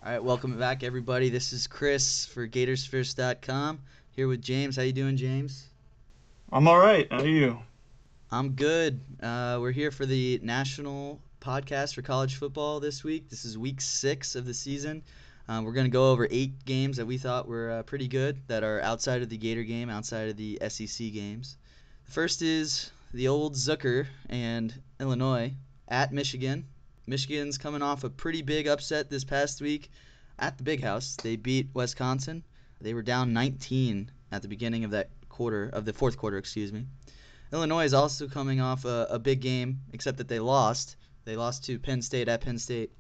All right, welcome back, everybody. This is Chris for GatorsFirst.com. Here with James. How you doing, James? I'm all right. How are you? I'm good. We're here for the national podcast for college football this week. This is week 6 of the season. We're going to go over 8 games that we thought were pretty good that are outside of the Gator game, outside of the SEC games. The first is the old Zucker and Illinois at Michigan. Michigan's coming off a pretty big upset this past week at the Big House. They beat Wisconsin. They were down 19 at the beginning of the fourth quarter, excuse me. Illinois is also coming off a big game, except that they lost. They lost to Penn State at Penn State.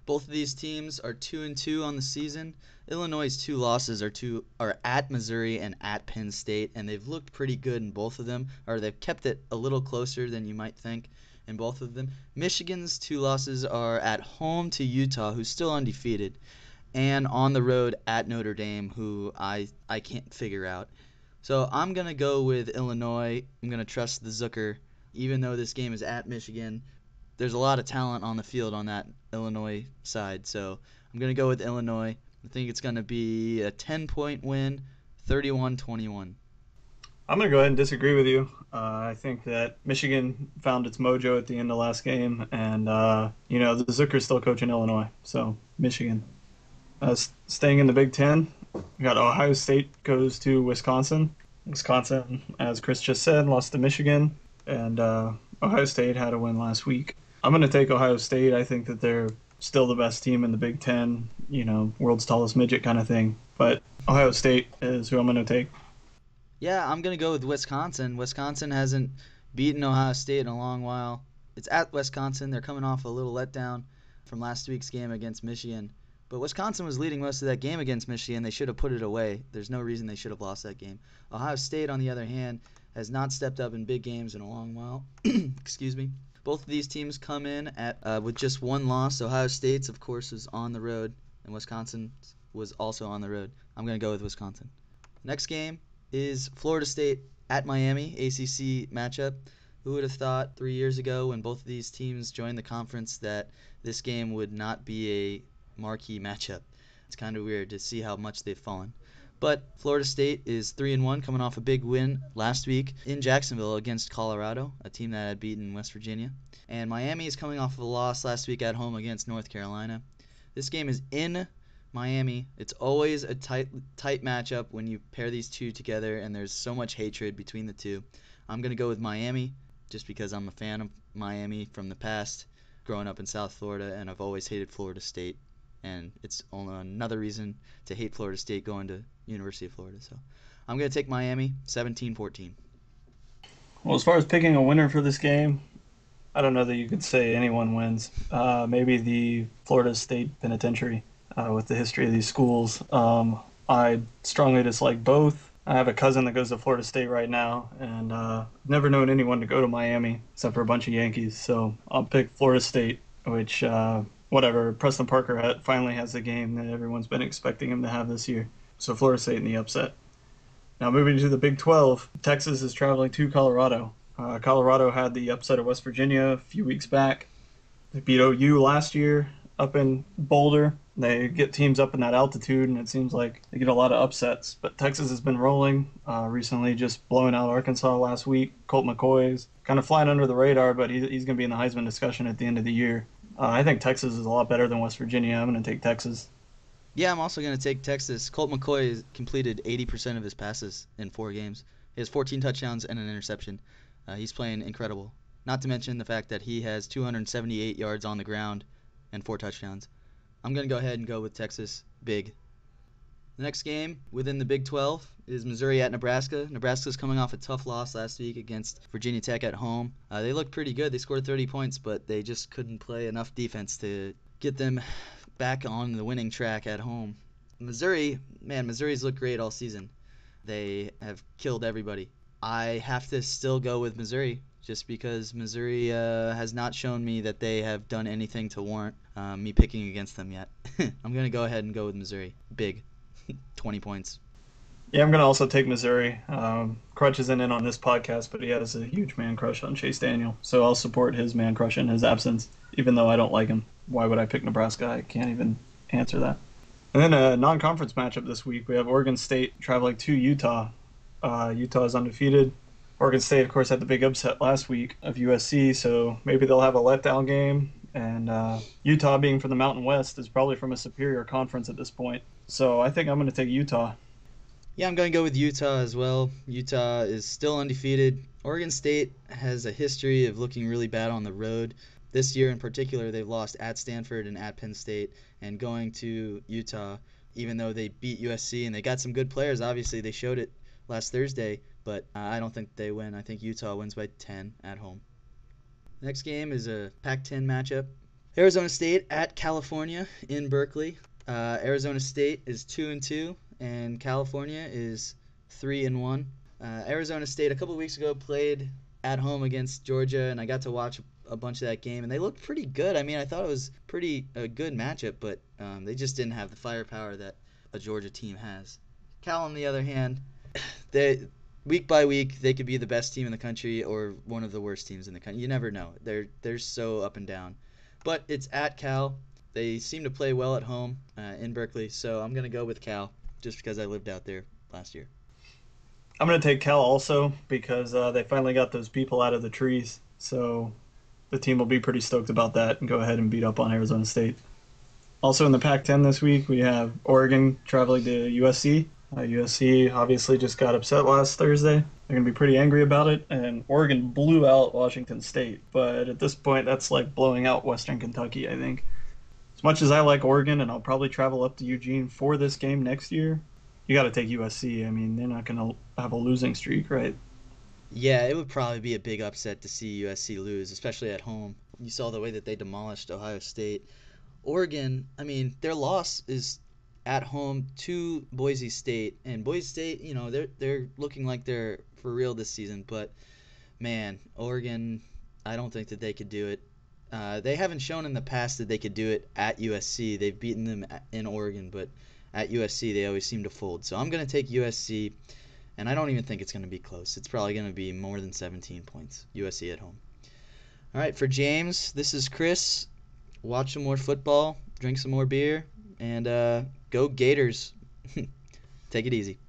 Both of these teams are 2-2 on the season. Illinois' 2 losses are at Missouri and at Penn State, and they've looked pretty good in both of them, or they've kept it a little closer than you might think in both of them. Michigan's 2 losses are at home to Utah, who's still undefeated, and on the road at Notre Dame, who I can't figure out. So I'm going to go with Illinois. I'm going to trust the Zucker. Even though this game is at Michigan, there's a lot of talent on the field on that Illinois side. So I'm going to go with Illinois. I think it's going to be a 10-point win, 31-21. I'm going to go ahead and disagree with you. I think that Michigan found its mojo at the end of last game, and, the Zucker's still coaching Illinois. So, Michigan. Staying in the Big Ten, we got Ohio State goes to Wisconsin. Wisconsin, as Chris just said, lost to Michigan, and Ohio State had a win last week. I'm going to take Ohio State. I think that they're still the best team in the Big Ten, world's tallest midget kind of thing. But Ohio State is who I'm going to take. Yeah, I'm going to go with Wisconsin. Wisconsin hasn't beaten Ohio State in a long while. It's at Wisconsin. They're coming off a little letdown from last week's game against Michigan. But Wisconsin was leading most of that game against Michigan. They should have put it away. There's no reason they should have lost that game. Ohio State, on the other hand, has not stepped up in big games in a long while. Excuse me. Both of these teams come in with just 1 loss. Ohio State's, of course, is on the road, and Wisconsin was also on the road. I'm going to go with Wisconsin. Next game is Florida State at Miami, ACC matchup. Who would have thought 3 years ago when both of these teams joined the conference that this game would not be a marquee matchup? It's kind of weird to see how much they've fallen. But Florida State is 3-1, coming off a big win last week in Jacksonville against Colorado, a team that had beaten West Virginia. And Miami is coming off of a loss last week at home against North Carolina. This game is in Miami. It's always a tight matchup when you pair these two together, and there's so much hatred between the two. I'm going to go with Miami just because I'm a fan of Miami from the past, growing up in South Florida, and I've always hated Florida State. And it's only another reason to hate Florida State going to University of Florida. So I'm going to take Miami 17-14. Well, as far as picking a winner for this game, I don't know that you could say anyone wins. Maybe the Florida State Penitentiary with the history of these schools. I strongly dislike both. I have a cousin that goes to Florida State right now, and never known anyone to go to Miami except for a bunch of Yankees. So I'll pick Florida State, which whatever. Preston Parker finally has the game that everyone's been expecting him to have this year. So Florida State in the upset. Now moving to the Big 12, Texas is traveling to Colorado. Colorado had the upset of West Virginia a few weeks back. They beat OU last year up in Boulder. They get teams up in that altitude, and it seems like they get a lot of upsets. But Texas has been rolling recently, just blowing out Arkansas last week. Colt McCoy's kind of flying under the radar, but he's going to be in the Heisman discussion at the end of the year. I think Texas is a lot better than West Virginia. I'm going to take Texas. Yeah, I'm also going to take Texas. Colt McCoy has completed 80% of his passes in 4 games. He has 14 touchdowns and an interception. He's playing incredible. Not to mention the fact that he has 278 yards on the ground and 4 touchdowns. I'm going to go ahead and go with Texas big. The next game within the Big 12 is Missouri at Nebraska. Nebraska's coming off a tough loss last week against Virginia Tech at home. They looked pretty good. They scored 30 points, but they just couldn't play enough defense to get them back on the winning track at home. Missouri's looked great all season. They have killed everybody. I have to still go with Missouri just because Missouri has not shown me that they have done anything to warrant me picking against them yet. I'm going to go ahead and go with Missouri. Big. 20 points. Yeah, I'm going to also take Missouri. Crutch isn't in on this podcast, but he has a huge man crush on Chase Daniel. So I'll support his man crush in his absence, even though I don't like him. Why would I pick Nebraska? I can't even answer that. And then a non-conference matchup this week. We have Oregon State traveling to Utah. Utah is undefeated. Oregon State, of course, had the big upset last week of USC, so maybe they'll have a letdown game. And Utah, being from the Mountain West, is probably from a superior conference at this point. So I think I'm going to take Utah. Yeah, I'm going to go with Utah as well. Utah is still undefeated. Oregon State has a history of looking really bad on the road. This year in particular, they've lost at Stanford and at Penn State, and going to Utah, even though they beat USC and they got some good players, obviously they showed it last Thursday, but I don't think they win. I think Utah wins by 10 at home. Next game is a Pac-10 matchup. Arizona State at California in Berkeley. Arizona State is 2-2, and California is 3-1. Arizona State a couple weeks ago played at home against Georgia, and I got to watch a bunch of that game, and they looked pretty good. I mean, I thought it was pretty a good matchup, but they just didn't have the firepower that a Georgia team has. Cal, on the other hand, they week by week they could be the best team in the country or one of the worst teams in the country. You never know. They're so up and down. But it's at Cal. They seem to play well at home in Berkeley, so I'm gonna go with Cal just because I lived out there last year. I'm going to take Cal also because they finally got those people out of the trees. So the team will be pretty stoked about that and go ahead and beat up on Arizona State. Also in the Pac-10 this week, we have Oregon traveling to USC. USC obviously just got upset last Thursday. They're going to be pretty angry about it. And Oregon blew out Washington State. But at this point, that's like blowing out Western Kentucky, I think. As much as I like Oregon, and I'll probably travel up to Eugene for this game next year, you got to take USC. I mean, they're not going to have a losing streak, right? Yeah, it would probably be a big upset to see USC lose, especially at home. You saw the way that they demolished Ohio State. Oregon, I mean, their loss is at home to Boise State, and Boise State, they're looking like they're for real this season. But man, Oregon, I don't think that they could do it. They haven't shown in the past that they could do it at USC. They've beaten them in Oregon, but at USC they always seem to fold. So I'm gonna take USC, and I don't even think it's gonna be close. It's probably gonna be more than 17 points. USC at home. All right, for James, this is Chris. Watch some more football, drink some more beer, and go Gators. Take it easy.